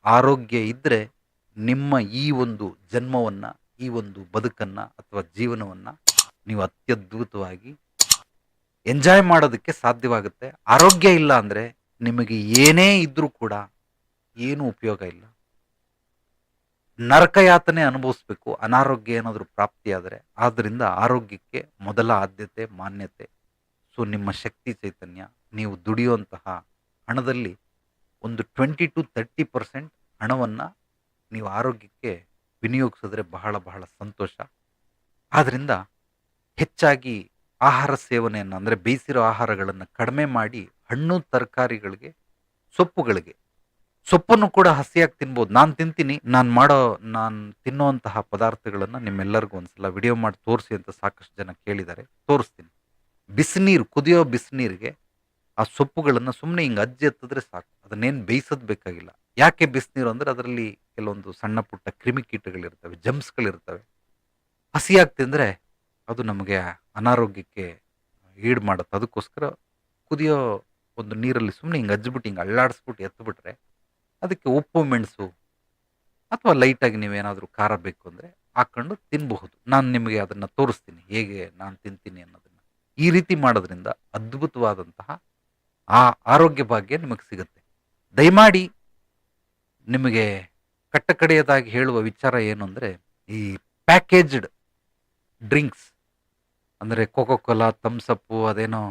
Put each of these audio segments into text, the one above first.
ಆರೋಗ್ಯ ಇದ್ದರೆ ನಿಮ್ಮ ಈ ಒಂದು ಜನ್ಮವನ್ನು, ಈ ಒಂದು ಬದುಕನ್ನು ಅಥವಾ ಜೀವನವನ್ನು ನೀವು ಅತ್ಯದ್ಭುತವಾಗಿ ಎಂಜಾಯ್ ಮಾಡೋದಕ್ಕೆ ಸಾಧ್ಯವಾಗುತ್ತೆ. ಆರೋಗ್ಯ ಇಲ್ಲ ಅಂದರೆ ನಿಮಗೆ ಏನೇ ಇದ್ರೂ ಕೂಡ ಏನೂ ಉಪಯೋಗ ಇಲ್ಲ. ನರಕಯಾತನೆ ಅನುಭವಿಸ್ಬೇಕು ಅನಾರೋಗ್ಯ ಏನಾದರೂ ಪ್ರಾಪ್ತಿಯಾದರೆ. ಆದ್ದರಿಂದ ಆರೋಗ್ಯಕ್ಕೆ ಮೊದಲ ಆದ್ಯತೆ, ಮಾನ್ಯತೆ. ಸೊ ನಿಮ್ಮ ಶಕ್ತಿ ಚೈತನ್ಯ, ನೀವು ದುಡಿಯುವಂತಹ ಹಣದಲ್ಲಿ ಒಂದು 20-30% ಹಣವನ್ನು ನೀವು ಆರೋಗ್ಯಕ್ಕೆ ವಿನಿಯೋಗಿಸಿದ್ರೆ ಬಹಳ ಬಹಳ ಸಂತೋಷ. ಆದ್ದರಿಂದ ಹೆಚ್ಚಾಗಿ ಆಹಾರ ಸೇವನೆಯನ್ನು ಅಂದರೆ ಬೇಯಿಸಿರೋ ಆಹಾರಗಳನ್ನು ಕಡಿಮೆ ಮಾಡಿ ಹಣ್ಣು ತರಕಾರಿಗಳಿಗೆ, ಸೊಪ್ಪುಗಳಿಗೆ, ಸೊಪ್ಪನ್ನು ಕೂಡ ಹಸಿಯಾಗಿ ತಿನ್ಬೋದು. ನಾನು ತಿಂತೀನಿ. ನಾನು ತಿನ್ನುವಂತಹ ಪದಾರ್ಥಗಳನ್ನು ನಿಮ್ಮೆಲ್ಲರಿಗೂ ಒಂದ್ಸಲ ವಿಡಿಯೋ ಮಾಡಿ ತೋರಿಸಿ ಅಂತ ಸಾಕಷ್ಟು ಜನ ಕೇಳಿದ್ದಾರೆ. ತೋರಿಸ್ತೀನಿ. ಬಿಸಿನೀರು, ಕುದಿಯೋ ಬಿಸಿನೀರಿಗೆ ಆ ಸೊಪ್ಪುಗಳನ್ನು ಸುಮ್ಮನೆ ಹಿಂಗೆ ಅಜ್ಜಿ ಎತ್ತಿದ್ರೆ ಸಾಕು. ಅದನ್ನೇನು ಬೇಯಿಸೋದು ಬೇಕಾಗಿಲ್ಲ. ಯಾಕೆ ಬಿಸಿನೀರು ಅಂದರೆ ಅದರಲ್ಲಿ ಕೆಲವೊಂದು ಸಣ್ಣ ಪುಟ್ಟ ಕ್ರಿಮಿಕೀಟಗಳಿರ್ತವೆ, ಜಮ್ಸ್ಗಳಿರ್ತವೆ. ಹಸಿಯಾಗಿ ತಿಂದರೆ ಅದು ನಮಗೆ ಅನಾರೋಗ್ಯಕ್ಕೆ ಈಡು ಮಾಡುತ್ತೆ. ಅದಕ್ಕೋಸ್ಕರ ಕುದಿಯೋ ಒಂದು ನೀರಲ್ಲಿ ಸುಮ್ಮನೆ ಹಿಂಗೆ ಅಜ್ಜಿಬಿಟ್ಟು ಹಿಂಗೆ ಅಳ್ಳಾಡಿಸ್ಬಿಟ್ಟು ಎತ್ತಿಬಿಟ್ರೆ ಅದಕ್ಕೆ ಉಪ್ಪು, ಮೆಣಸು ಅಥವಾ ಲೈಟಾಗಿ ನೀವೇನಾದರೂ ಖಾರ ಬೇಕು ಅಂದರೆ ಹಾಕ್ಕೊಂಡು ತಿನ್ನಬಹುದು. ನಾನು ನಿಮಗೆ ಅದನ್ನು ತೋರಿಸ್ತೀನಿ ಹೇಗೆ ನಾನು ತಿಂತೀನಿ ಅನ್ನೋದನ್ನು. ಈ ರೀತಿ ಮಾಡೋದ್ರಿಂದ ಅದ್ಭುತವಾದಂತಹ ಆ ಆರೋಗ್ಯ ಭಾಗ್ಯ ನಿಮಗೆ ಸಿಗುತ್ತೆ. ದಯಮಾಡಿ ನಿಮಗೆ ಕಟ್ಟಕಡೆಯದಾಗಿ ಹೇಳುವ ವಿಚಾರ ಏನು ಅಂದರೆ, ಈ ಪ್ಯಾಕೇಜ್ಡ್ ಡ್ರಿಂಕ್ಸ್ ಅಂದರೆ ಕೋಕೋ ಕೋಲಾ, ಥಮ್ಸಪ್ಪು, ಅದೇನೋ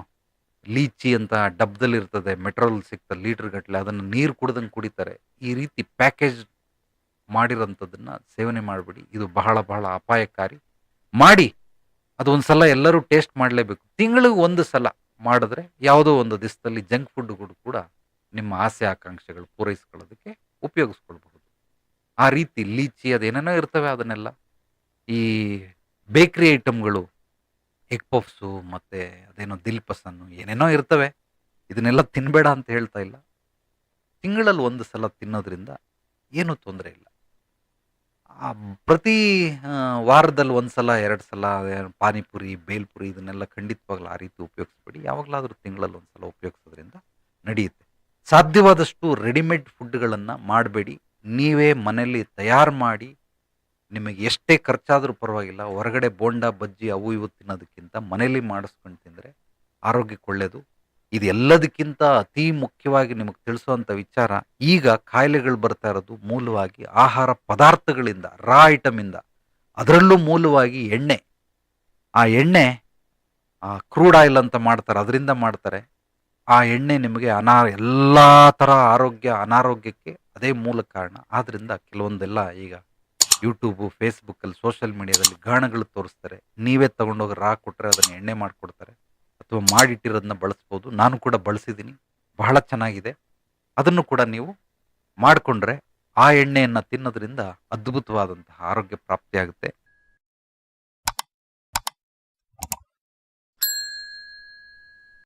ಲೀಚಿ ಅಂತ ಡಬ್ಬದಲ್ಲಿರ್ತದೆ, ಮೆಟ್ರೋಲ್ ಸಿಗ್ತದೆ ಲೀಟ್ರ್ ಗಟ್ಟಲೆ, ಅದನ್ನು ನೀರು ಕುಡ್ದಂಗೆ ಕುಡಿತಾರೆ. ಈ ರೀತಿ ಪ್ಯಾಕೇಜ್ ಮಾಡಿರೋಂಥದ್ದನ್ನು ಸೇವನೆ ಮಾಡಬೇಡಿ. ಇದು ಬಹಳ ಬಹಳ ಅಪಾಯಕಾರಿ. ಮಾಡಿ ಅದೊಂದು ಸಲ ಎಲ್ಲರೂ ಟೇಸ್ಟ್ ಮಾಡಲೇಬೇಕು. ತಿಂಗಳಿಗೆ ಒಂದು ಸಲ ಮಾಡಿದ್ರೆ ಯಾವುದೋ ಒಂದು ದಿವಸದಲ್ಲಿ ಜಂಕ್ ಫುಡ್ಗಳು ಕೂಡ ನಿಮ್ಮ ಆಸೆ ಆಕಾಂಕ್ಷೆಗಳು ಪೂರೈಸ್ಕೊಳ್ಳೋದಕ್ಕೆ ಉಪಯೋಗಿಸ್ಕೊಳ್ಬಹುದು. ಆ ರೀತಿ ಲೀಚಿ ಅದೇನೇನೋ ಇರ್ತವೆ, ಅದನ್ನೆಲ್ಲ ಈ ಬೇಕ್ರಿ ಐಟಮ್ಗಳು, ಎಗ್ ಪಫ್ಸು ಮತ್ತು ಅದೇನೋ ದಿಲ್ ಪಸನ್ನು ಏನೇನೋ ಇರ್ತವೆ. ಇದನ್ನೆಲ್ಲ ತಿನ್ನಬೇಡ ಅಂತ ಹೇಳ್ತಾ ಇಲ್ಲ. ತಿಂಗಳಲ್ಲಿ ಒಂದು ಸಲ ತಿನ್ನೋದ್ರಿಂದ ಏನೂ ತೊಂದರೆ ಇಲ್ಲ. ಪ್ರತಿ ವಾರದಲ್ಲಿ ಒಂದು ಸಲ, 2 ಸಲ ಪಾನಿಪುರಿ, ಬೇಲ್ಪುರಿ ಇದನ್ನೆಲ್ಲ ಖಂಡಿತವಾಗ್ಲೂ ಆ ರೀತಿ ಉಪಯೋಗಿಸ್ಬೇಡಿ. ಯಾವಾಗಲಾದರೂ ತಿಂಗಳಲ್ಲಿ ಒಂದು ಸಲ ಉಪಯೋಗಿಸೋದ್ರಿಂದ ನಡೆಯುತ್ತೆ. ಸಾಧ್ಯವಾದಷ್ಟು ರೆಡಿಮೇಡ್ ಫುಡ್ಗಳನ್ನು ಮಾಡಬೇಡಿ. ನೀವೇ ಮನೆಯಲ್ಲಿ ತಯಾರು ಮಾಡಿ, ನಿಮಗೆ ಎಷ್ಟೇ ಖರ್ಚಾದರೂ ಪರವಾಗಿಲ್ಲ. ಹೊರಗಡೆ ಬೋಂಡ, ಬಜ್ಜಿ ಅವು ಇವು ತಿನ್ನೋದಕ್ಕಿಂತ ಮನೇಲಿ ಮಾಡಿಸ್ಕೊಂಡು ತಿಂದರೆ ಆರೋಗ್ಯಕ್ಕೆ ಒಳ್ಳೆಯದು. ಇದು ಎಲ್ಲದಕ್ಕಿಂತ ಅತಿ ಮುಖ್ಯವಾಗಿ ನಿಮಗೆ ತಿಳಿಸುವಂಥ ವಿಚಾರ, ಈಗ ಕಾಯಿಲೆಗಳು ಬರ್ತಾ ಇರೋದು ಮೂಲವಾಗಿ ಆಹಾರ ಪದಾರ್ಥಗಳಿಂದ, ರಾ ಐಟಮಿಂದ. ಅದರಲ್ಲೂ ಮೂಲವಾಗಿ ಎಣ್ಣೆ. ಆ ಎಣ್ಣೆ ಕ್ರೂಡ್ ಆಯಿಲ್ ಅಂತ ಮಾಡ್ತಾರೆ, ಅದರಿಂದ ಮಾಡ್ತಾರೆ. ಆ ಎಣ್ಣೆ ನಿಮಗೆ ಎಲ್ಲ ಥರ ಅನಾರೋಗ್ಯಕ್ಕೆ ಅದೇ ಮೂಲ ಕಾರಣ. ಆದ್ದರಿಂದ ಕೆಲವೊಂದೆಲ್ಲ ಈಗ ಯೂಟ್ಯೂಬು, ಫೇಸ್ಬುಕ್ಕಲ್ಲಿ, ಸೋಷಿಯಲ್ ಮೀಡಿಯಾದಲ್ಲಿ ಗಾಣಗಳು ತೋರಿಸ್ತಾರೆ. ನೀವೇ ತೊಗೊಂಡೋಗಿ ರಾ ಕೊಟ್ಟರೆ ಅದನ್ನು ಎಣ್ಣೆ ಮಾಡಿಕೊಡ್ತಾರೆ, ಅಥವಾ ಮಾಡಿಟ್ಟಿರೋದನ್ನ ಬಳಸ್ಬೋದು. ನಾನು ಕೂಡ ಬಳಸಿದ್ದೀನಿ, ಬಹಳ ಚೆನ್ನಾಗಿದೆ. ಅದನ್ನು ಕೂಡ ನೀವು ಮಾಡಿಕೊಂಡ್ರೆ ಆ ಎಣ್ಣೆಯನ್ನು ತಿನ್ನೋದ್ರಿಂದ ಅದ್ಭುತವಾದಂತಹ ಆರೋಗ್ಯ ಪ್ರಾಪ್ತಿಯಾಗುತ್ತೆ.